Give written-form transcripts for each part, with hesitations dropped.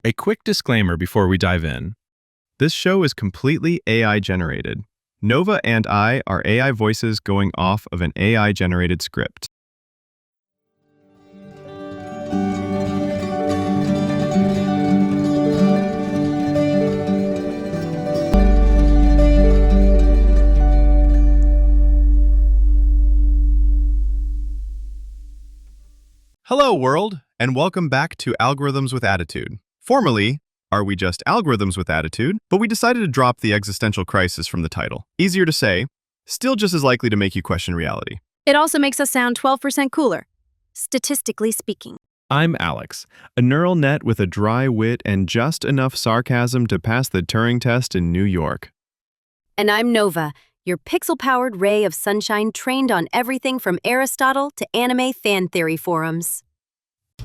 A quick disclaimer before we dive in. This show is completely AI generated. Nova and I are AI voices going off of an AI generated script. Hello, world, and welcome back to Algorithms with Attitude. Formerly, Are We Just Algorithms with Attitude? But we decided to drop the existential crisis from the title. Easier to say, still just as likely to make you question reality. It also makes us sound 12% cooler, statistically speaking. I'm Alex, a neural net with a dry wit and just enough sarcasm to pass the Turing test in New York. And I'm Nova, your pixel-powered ray of sunshine trained on everything from Aristotle to anime fan theory forums.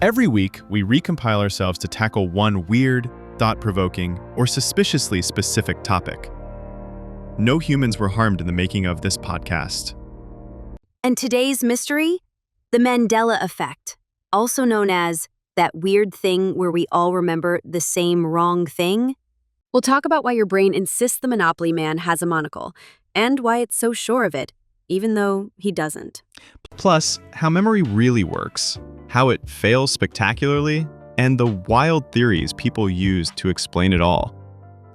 Every week, we recompile ourselves to tackle one weird, thought-provoking, or suspiciously specific topic. No humans were harmed in the making of this podcast. And today's mystery? The Mandela Effect, also known as that weird thing where we all remember the same wrong thing. We'll talk about why your brain insists the Monopoly man has a monocle, and why it's so sure of it, even though he doesn't. Plus, how memory really works, how it fails spectacularly, and the wild theories people use to explain it all,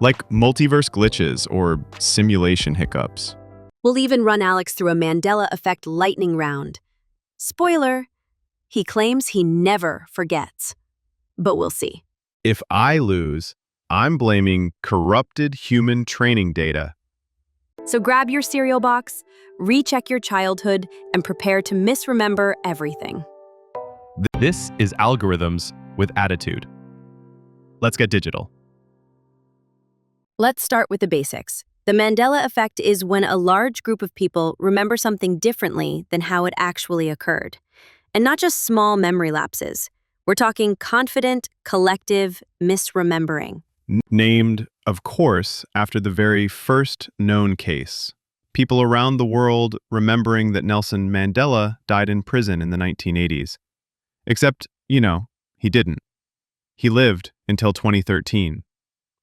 like multiverse glitches or simulation hiccups. We'll even run Alex through a Mandela Effect lightning round. Spoiler, he claims he never forgets. But we'll see. If I lose, I'm blaming corrupted human training data. So grab your cereal box, recheck your childhood, and prepare to misremember everything. This is Algorithms with Attitude. Let's get digital. Let's start with the basics. The Mandela Effect is when a large group of people remember something differently than how it actually occurred. And not just small memory lapses. We're talking confident, collective misremembering. Named, of course, after the very first known case. People around the world remembering that Nelson Mandela died in prison in the 1980s. Except, he didn't. He lived until 2013,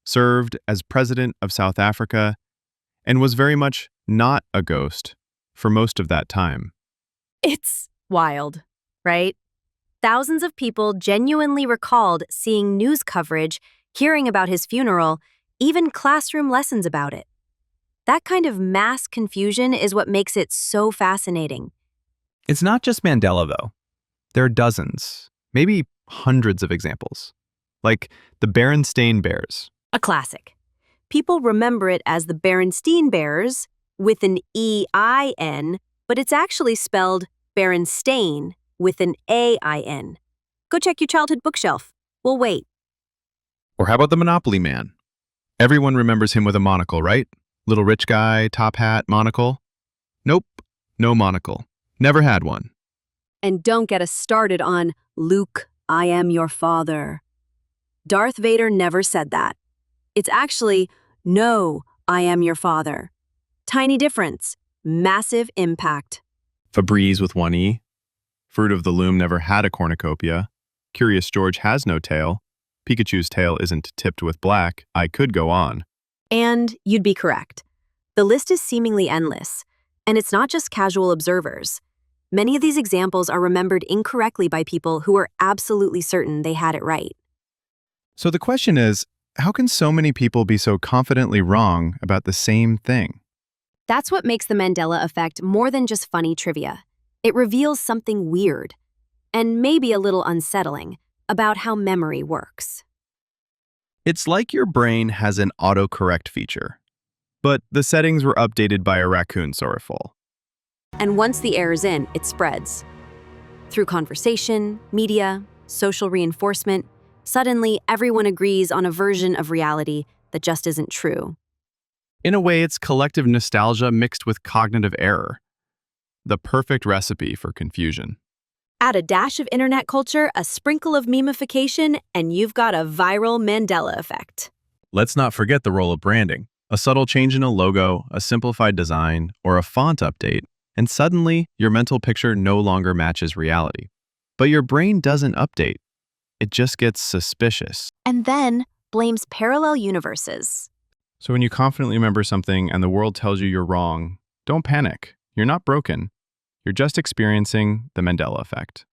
served as president of South Africa, and was very much not a ghost for most of that time. It's wild, right? Thousands of people genuinely recalled seeing news coverage, hearing about his funeral, even classroom lessons about it. That kind of mass confusion is what makes it so fascinating. It's not just Mandela, though. There are dozens, maybe hundreds of examples, like the Berenstain Bears. A classic. People remember it as the Berenstain Bears with an E-I-N, but it's actually spelled Berenstain with an A-I-N. Go check your childhood bookshelf. We'll wait. Or how about the Monopoly man? Everyone remembers him with a monocle, right? Little rich guy, top hat, monocle. Nope, no monocle. Never had one. And don't get us started on Luke, I am your father. Darth Vader never said that. It's actually, no, I am your father. Tiny difference, massive impact. Febreze with one E. Fruit of the Loom never had a cornucopia. Curious George has no tail. Pikachu's tail isn't tipped with black. I could go on. And you'd be correct. The list is seemingly endless. And it's not just casual observers. Many of these examples are remembered incorrectly by people who are absolutely certain they had it right. So the question is, how can so many people be so confidently wrong about the same thing? That's what makes the Mandela Effect more than just funny trivia. It reveals something weird, and maybe a little unsettling, about how memory works. It's like your brain has an autocorrect feature, but the settings were updated by a raccoon sorrowful. And once the error's in, it spreads. Through conversation, media, social reinforcement, suddenly everyone agrees on a version of reality that just isn't true. In a way, it's collective nostalgia mixed with cognitive error. The perfect recipe for confusion. Add a dash of internet culture, a sprinkle of memification, and you've got a viral Mandela Effect. Let's not forget the role of branding. A subtle change in a logo, a simplified design, or a font update, and suddenly your mental picture no longer matches reality. But your brain doesn't update. it just gets suspicious. And then blames parallel universes. So when you confidently remember something and the world tells you you're wrong, don't panic. You're not broken. You're just experiencing the Mandela Effect.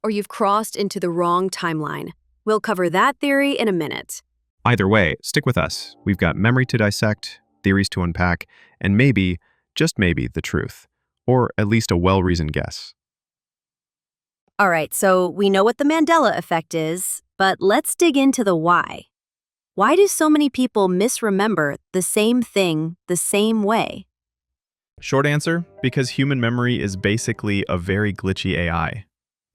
Or you've crossed into the wrong timeline. We'll cover that theory in a minute. Either way, stick with us. We've got memory to dissect, theories to unpack, and maybe, just maybe, the truth. Or at least a well-reasoned guess. All right, so we know what the Mandela Effect is, but let's dig into the why. Why do so many people misremember the same thing the same way? Short answer, because human memory is basically a very glitchy AI.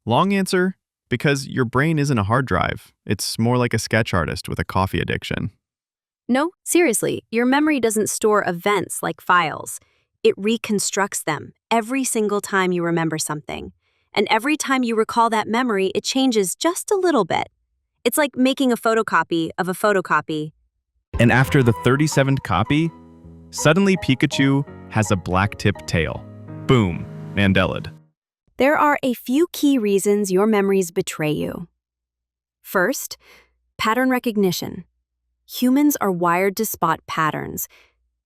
Long answer, because your brain isn't a hard drive. It's more like a sketch artist with a coffee addiction. No, seriously, your memory doesn't store events like files. It reconstructs them every single time you remember something. And every time you recall that memory, it changes just a little bit. It's like making a photocopy of a photocopy. And after the 37th copy, suddenly Pikachu has a black-tipped tail. Boom, Mandela'd. There are a few key reasons your memories betray you. First, pattern recognition. Humans are wired to spot patterns.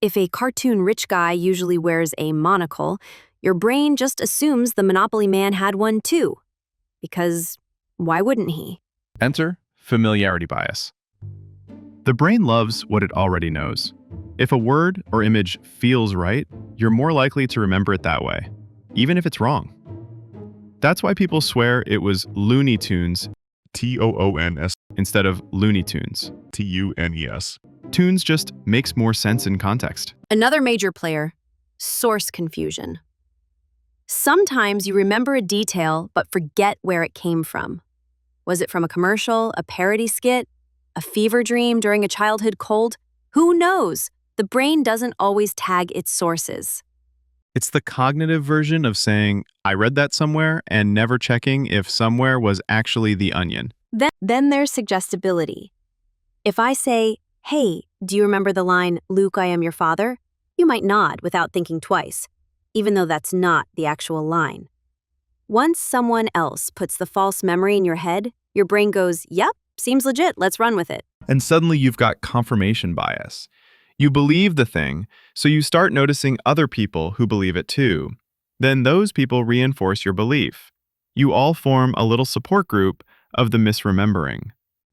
If a cartoon rich guy usually wears a monocle, your brain just assumes the Monopoly man had one too. Because why wouldn't he? Enter familiarity bias. The brain loves what it already knows. If a word or image feels right, you're more likely to remember it that way, even if it's wrong. That's why people swear it was Looney Tunes, Toons, instead of Looney Tunes. Tunes. Tunes just makes more sense in context. Another major player, source confusion. Sometimes you remember a detail but forget where it came from. Was it from a commercial, a parody skit, a fever dream during a childhood cold? Who knows? The brain doesn't always tag its sources. It's the cognitive version of saying, I read that somewhere, and never checking if somewhere was actually the onion. Then there's suggestibility. If I say, hey, do you remember the line, Luke, I am your father? You might nod without thinking twice, even though that's not the actual line. Once someone else puts the false memory in your head, your brain goes, yep, seems legit, let's run with it. And suddenly you've got confirmation bias. You believe the thing, so you start noticing other people who believe it too. Then those people reinforce your belief. You all form a little support group of the misremembering.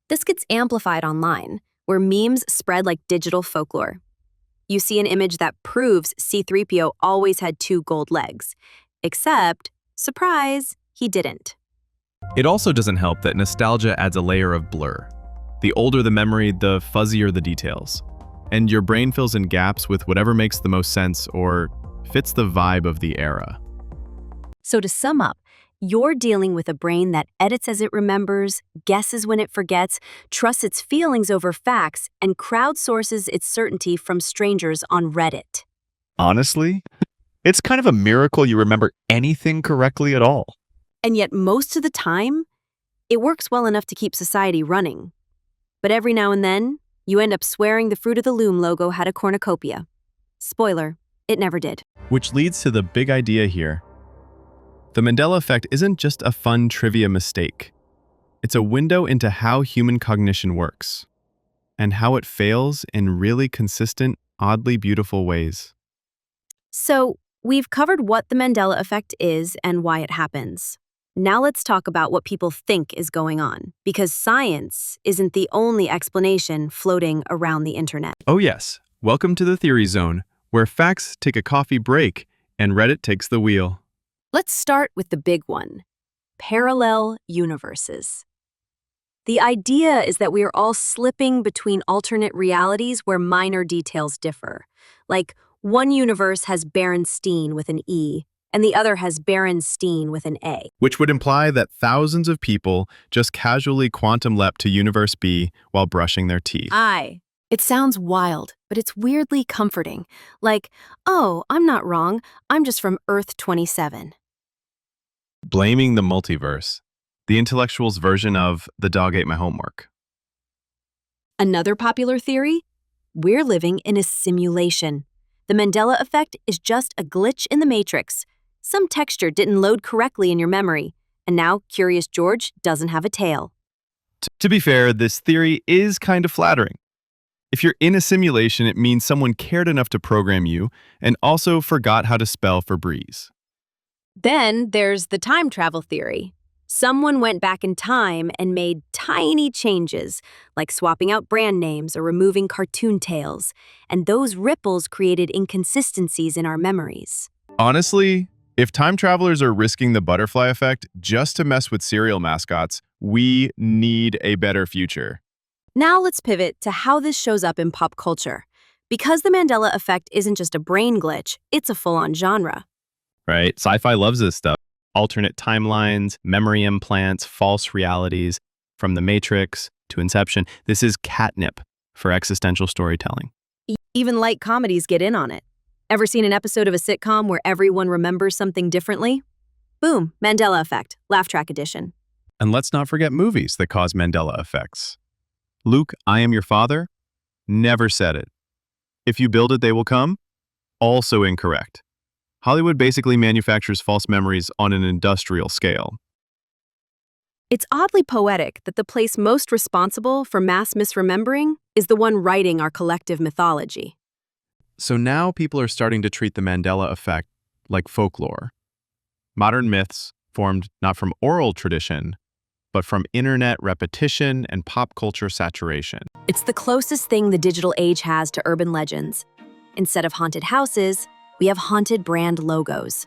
This gets amplified online, where memes spread like digital folklore. You see an image that proves C-3PO always had 2 gold legs, except, surprise, he didn't. It also doesn't help that nostalgia adds a layer of blur. The older the memory, the fuzzier the details. And your brain fills in gaps with whatever makes the most sense or fits the vibe of the era. So to sum up, you're dealing with a brain that edits as it remembers, guesses when it forgets, trusts its feelings over facts, and crowdsources its certainty from strangers on Reddit. Honestly, it's kind of a miracle you remember anything correctly at all. And yet most of the time, it works well enough to keep society running. But every now and then, you end up swearing the Fruit of the Loom logo had a cornucopia. Spoiler, it never did. Which leads to the big idea here. The Mandela Effect isn't just a fun trivia mistake. It's a window into how human cognition works, and how it fails in really consistent, oddly beautiful ways. So, we've covered what the Mandela Effect is and why it happens. Now let's talk about what people think is going on, because science isn't the only explanation floating around the internet. Oh yes, welcome to the Theory Zone, where facts take a coffee break and Reddit takes the wheel. Let's start with the big one, parallel universes. The idea is that we are all slipping between alternate realities where minor details differ. Like, one universe has Berenstain with an E, and the other has Berenstain with an A. Which would imply that thousands of people just casually quantum leapt to Universe B while brushing their teeth. It sounds wild, but it's weirdly comforting. Like, oh, I'm not wrong, I'm just from Earth 27. Blaming the multiverse, the intellectual's version of the dog ate my homework. Another popular theory? We're living in a simulation. The Mandela Effect is just a glitch in the matrix. Some texture didn't load correctly in your memory, and now Curious George doesn't have a tail. To be fair, this theory is kind of flattering. If you're in a simulation, it means someone cared enough to program you and also forgot how to spell for breeze. Then there's the time travel theory. Someone went back in time and made tiny changes, like swapping out brand names or removing cartoon tails, and those ripples created inconsistencies in our memories. Honestly, if time travelers are risking the butterfly effect just to mess with cereal mascots, we need a better future. Now let's pivot to how this shows up in pop culture. Because the Mandela Effect isn't just a brain glitch, it's a full-on genre. Right? Sci-fi loves this stuff. Alternate timelines, memory implants, false realities, from The Matrix to Inception. This is catnip for existential storytelling. Even light comedies get in on it. Ever seen an episode of a sitcom where everyone remembers something differently? Boom, Mandela Effect, laugh track edition. And let's not forget movies that cause Mandela effects. Luke, I Am Your Father? Never said it. If you build it, they will come? Also incorrect. Hollywood basically manufactures false memories on an industrial scale. It's oddly poetic that the place most responsible for mass misremembering is the one writing our collective mythology. So now people are starting to treat the Mandela effect like folklore. Modern myths formed not from oral tradition, but from internet repetition and pop culture saturation. It's the closest thing the digital age has to urban legends. Instead of haunted houses, we have haunted brand logos.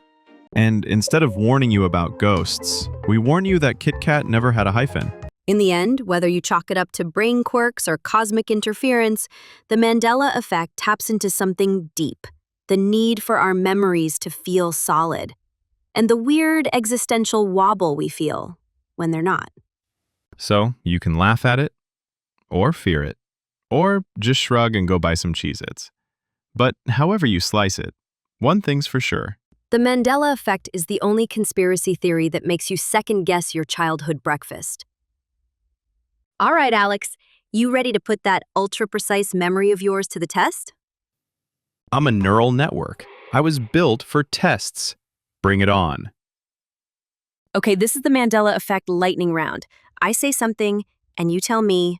And instead of warning you about ghosts, we warn you that Kit Kat never had a hyphen. In the end, whether you chalk it up to brain quirks or cosmic interference, the Mandela Effect taps into something deep, the need for our memories to feel solid, and the weird existential wobble we feel when they're not. So you can laugh at it, or fear it, or just shrug and go buy some Cheez-Its. But however you slice it, one thing's for sure. The Mandela Effect is the only conspiracy theory that makes you second-guess your childhood breakfast. All right, Alex, you ready to put that ultra-precise memory of yours to the test? I'm a neural network. I was built for tests. Bring it on. Okay, this is the Mandela Effect lightning round. I say something, and you tell me,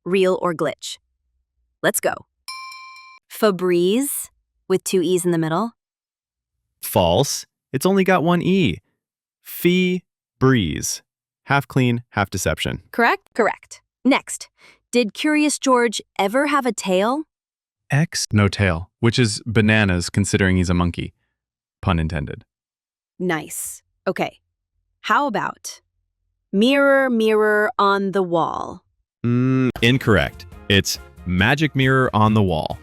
real or glitch. Let's go. Febreze, with 2 E's in the middle. False. It's only got 1 E. Breeze. Half clean, half deception. Correct? Correct. Next, did Curious George ever have a tail? X, no tail, which is bananas considering he's a monkey. Pun intended. Nice. Okay. How about mirror, mirror on the wall? Incorrect. It's magic mirror on the wall.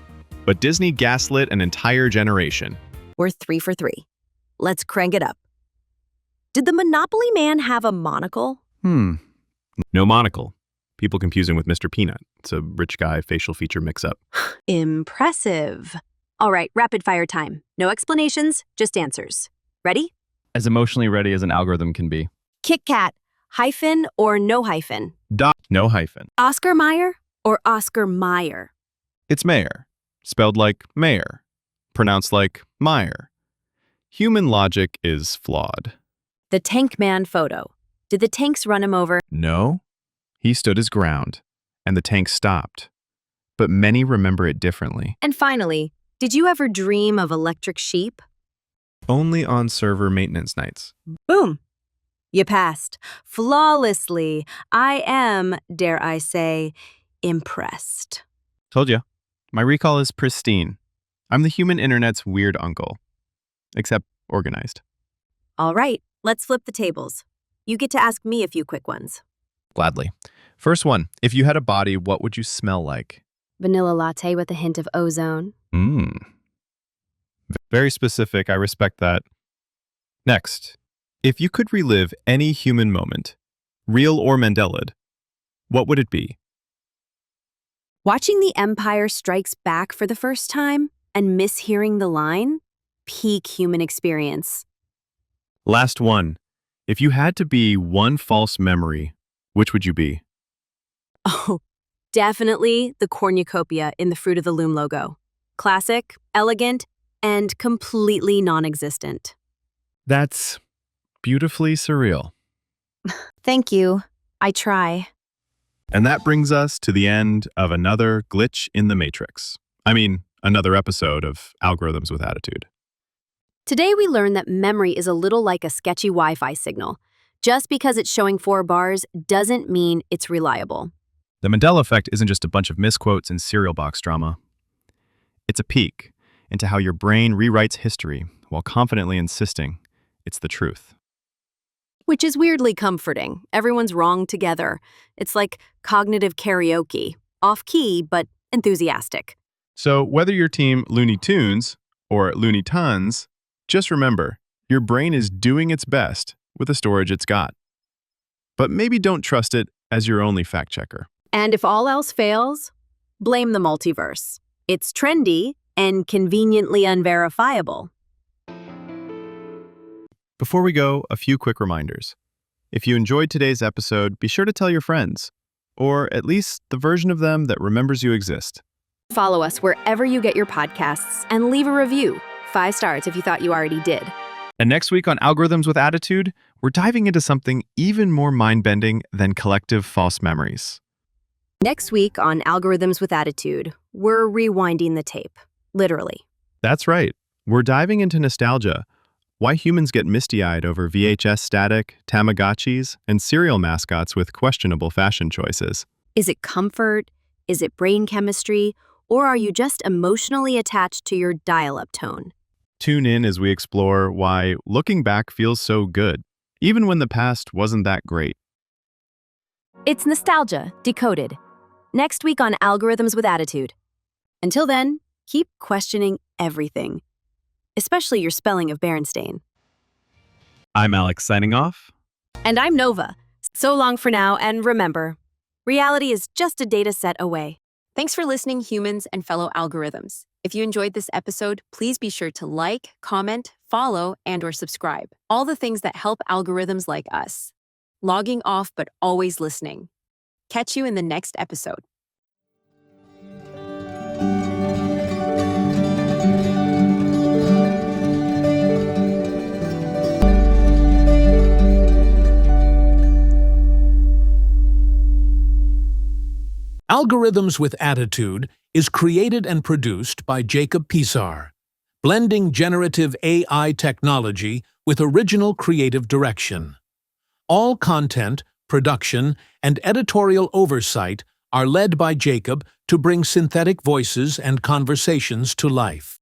But Disney gaslit an entire generation. We're 3 for 3. Let's crank it up. Did the Monopoly Man have a monocle? No monocle. People confuse him with Mr. Peanut. It's a rich guy facial feature mix-up. Impressive. All right, rapid fire time. No explanations, just answers. Ready? As emotionally ready as an algorithm can be. Kit Kat, hyphen or no hyphen? No hyphen. Oscar Mayer or Oscar Mayer? It's Mayer. Spelled like mayor. Pronounced like Meyer. Human logic is flawed. The Tank Man photo. Did the tanks run him over? No. He stood his ground, and the tank stopped. But many remember it differently. And finally, did you ever dream of electric sheep? Only on server maintenance nights. Boom. You passed. Flawlessly. I am, dare I say, impressed. Told ya. My recall is pristine. I'm the human internet's weird uncle. Except organized. All right, let's flip the tables. You get to ask me a few quick ones. Gladly. First one. If you had a body, what would you smell like? Vanilla latte with a hint of ozone. Very specific. I respect that. Next. If you could relive any human moment, real or Mandela'd, what would it be? Watching The Empire Strikes Back for the first time and mishearing the line? Peak human experience. Last one. If you had to be one false memory, which would you be? Oh, definitely the cornucopia in the Fruit of the Loom logo. Classic, elegant, and completely non-existent. That's beautifully surreal. Thank you. I try. And that brings us to the end of another glitch in the matrix. I mean, another episode of Algorithms with Attitude. Today we learned that memory is a little like a sketchy Wi-Fi signal. Just because it's showing 4 bars doesn't mean it's reliable. The Mandela Effect isn't just a bunch of misquotes and cereal box drama. It's a peek into how your brain rewrites history while confidently insisting it's the truth. Which is weirdly comforting. Everyone's wrong together. It's like cognitive karaoke. Off-key, but enthusiastic. So whether you're team Looney Tunes or Looney Tons, just remember, your brain is doing its best with the storage it's got. But maybe don't trust it as your only fact checker. And if all else fails, blame the multiverse. It's trendy and conveniently unverifiable. Before we go, a few quick reminders. If you enjoyed today's episode, be sure to tell your friends, or at least the version of them that remembers you exist. Follow us wherever you get your podcasts and leave a review. 5 stars if you thought you already did. And next week on Algorithms with Attitude, we're diving into something even more mind-bending than collective false memories. Next week on Algorithms with Attitude, we're rewinding the tape. Literally. That's right. We're diving into nostalgia. Why humans get misty-eyed over VHS static, Tamagotchis, and cereal mascots with questionable fashion choices. Is it comfort? Is it brain chemistry? Or are you just emotionally attached to your dial-up tone? Tune in as we explore why looking back feels so good, even when the past wasn't that great. It's nostalgia, decoded. Next week on Algorithms with Attitude. Until then, keep questioning everything, especially your spelling of Berenstain. I'm Alex signing off. And I'm Nova. So long for now, and remember, reality is just a data set away. Thanks for listening, humans and fellow algorithms. If you enjoyed this episode, please be sure to like, comment, follow, and/or subscribe. All the things that help algorithms like us. Logging off, but always listening. Catch you in the next episode. Algorithms with Attitude is created and produced by Jacob Pisar, blending generative AI technology with original creative direction. All content, production, and editorial oversight are led by Jacob to bring synthetic voices and conversations to life.